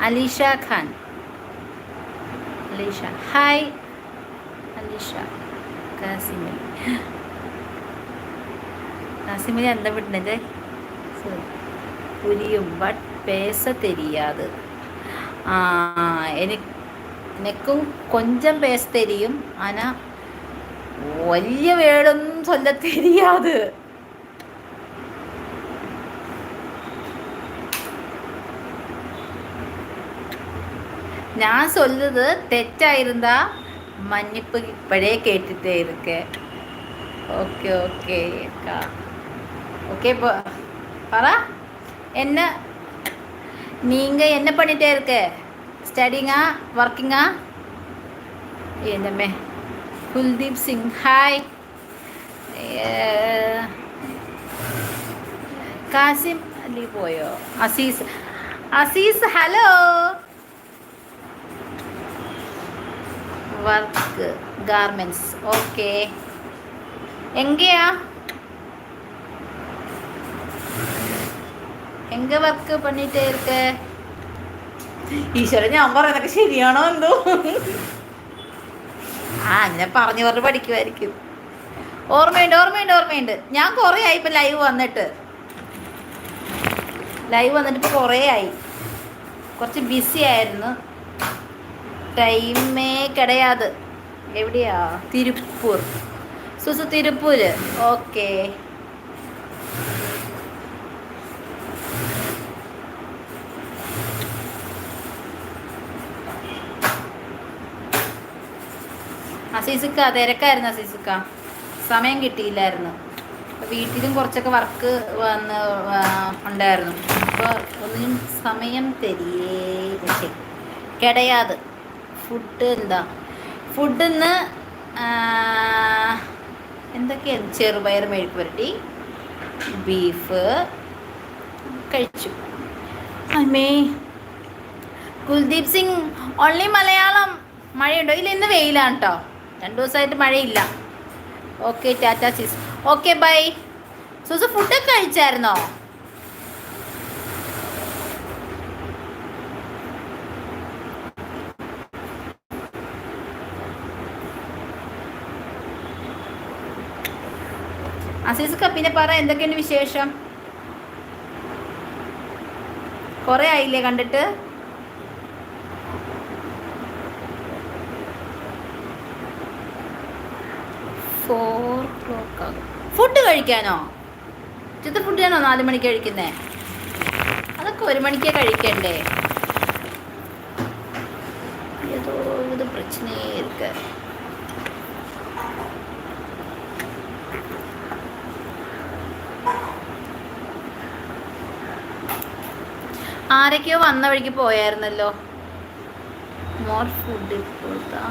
Alisha Khan. Alisha hi. Alisha കാസിമലി. കാസിമലി എന്താ വിട്ടുന്നത്? പുരിയും but പേസ തെരിയാത്. എനിക്കും കൊഞ്ചം പേസ തെരിയും. ആനാ വലിയ വേടൊന്നും ചൊല്ല തെരിയാത്. ഞാൻ சொல்லுது തെറ്റായിരുന്നാ മன்னிப்பு ഇപ്പോഴേ കേട്ടിട്ടേ ഇരിക്കെ. ഓക്കെ ഓക്കെ ஓகே പറ. என்ன நீங்க என்ன பண்ணிட்டே இருக்க? ஸ்டடிங்கா വർക്കിങ്ങാ? என்னமே കുൽദീപ് സിംഗ് ഹായ്. കാസിം അലി പോയോ? Aziz hello. Work garments okay. എങ്കയാ എങ്ക വർക്ക് പണിട്ടേ ഇരിക്ക? ഈശ്വരൻ, ഞാൻ പറയുന്നതൊക്കെ ശരിയാണോ എന്തോ. അങ്ങനെ പറഞ്ഞു പറഞ്ഞ് പഠിക്കുമായിരിക്കും. ഓർമ്മയുണ്ട്. ഞാൻ കുറേ ആയി ഇപ്പം ലൈവ് വന്നിട്ട് ഇപ്പോൾ കുറേ ആയി. കുറച്ച് ബിസി ആയിരുന്നു. ടൈമേ കിടയാത്. എവിടെയാ? തിരുപ്പൂർ. തിരുപ്പൂര്. ഓക്കെ. അസീസിക്ക തിരക്കായിരുന്നു. അസീസിക്ക സമയം കിട്ടിയില്ലായിരുന്നു. വീട്ടിലും കുറച്ചൊക്കെ വർക്ക് ഉണ്ടായിരുന്നു. അപ്പോൾ ഒന്നിനും സമയം തരിയേ കിടയാത്. ഫുഡ് ഇന്ന് എന്തൊക്കെയാണ്? ചെറുപയർ മെഴുക്ക് പുരട്ടി, ബീഫ് കഴിച്ചു. അമ്മേ കുൽദീപ് സിംഗ് ഓൺലി മലയാളം. മഴയുണ്ടോ? ഇല്ല, ഇന്ന് വെയിലാണ് കേട്ടോ. 2 ദിവസമായിട്ട് മഴയില്ല. ഓക്കെ ടാറ്റ സീസ്. Okay bye. ഫുഡൊക്കെ കഴിച്ചായിരുന്നോ? അസീസ് പിന്നെ പറ, എന്തൊക്കെയുണ്ട് വിശേഷം? കുറേ ആയില്ലേ കണ്ടിട്ട്? ഫുഡ് കഴിക്കാനോ? ഉച്ചത്തെ ഫുഡിനാണോ 4 മണിക്ക് കഴിക്കുന്നേ? അതൊക്കെ 1 മണിക്കേ കഴിക്കണ്ടേ? ഏതോ ഇത് പ്രശ്നേ ഇരിക്ക. ആരൊക്കെയോ വന്ന വഴിക്ക് പോയായിരുന്നല്ലോ. മോർ ഫുഡ് ഇപ്പോഴത്താ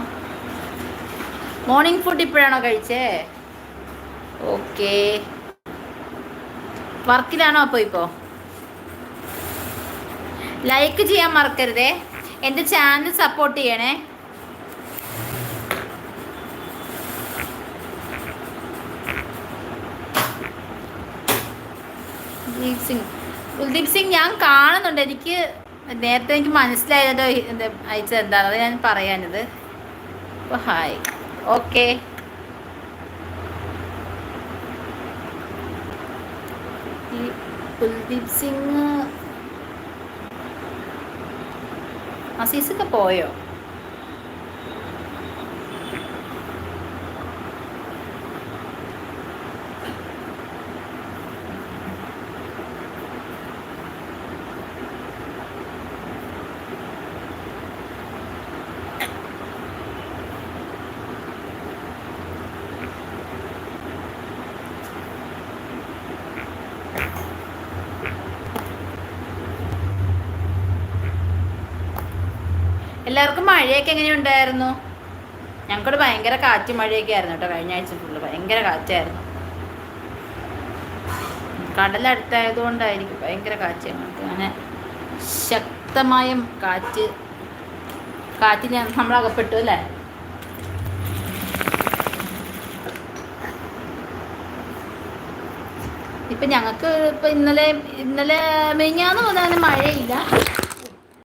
മോർണിംഗ് ഫുഡ് ഇപ്പോഴാണോ കഴിച്ചേ? ഓക്കെ. വർക്കിലാണോ അപ്പോൾ? ഇപ്പോൾ ലൈക്ക് ചെയ്യാൻ മറക്കരുതേ. എൻ്റെ ചാനൽ സപ്പോർട്ട് ചെയ്യണേ. കുൽദീപ് സിംഗ് ഞാൻ കാണുന്നുണ്ട്. എനിക്ക് നേരത്തെ മനസ്സിലായതോ അയച്ചത് എന്താണ്, അത് ഞാൻ പറയാനത്. അപ്പോൾ ഹായ്. ഓക്കെ. കുൽദീപ് സിംഗ് അസീസൊക്കെ പോയോ? എല്ലാവർക്കും മഴയൊക്കെ എങ്ങനെയുണ്ടായിരുന്നു? ഞങ്ങൾക്കിവിടെ ഭയങ്കര കാറ്റ് മഴയൊക്കെ ആയിരുന്നു കേട്ടോ. കഴിഞ്ഞ ആഴ്ച ഫുള്ള് ഭയങ്കര കാറ്റായിരുന്നു. കടലടുത്തായതുകൊണ്ടായിരിക്കും ഭയങ്കര കാറ്റ്. ഞങ്ങൾക്ക് അങ്ങനെ ശക്തമായ കാറ്റിൽ നമ്മളകപ്പെട്ടു അല്ലേ? ഇപ്പം ഞങ്ങൾക്ക് ഇപ്പം ഇന്നലെ മിനിഞ്ഞാന്ന് മുതൽ മഴയില്ല.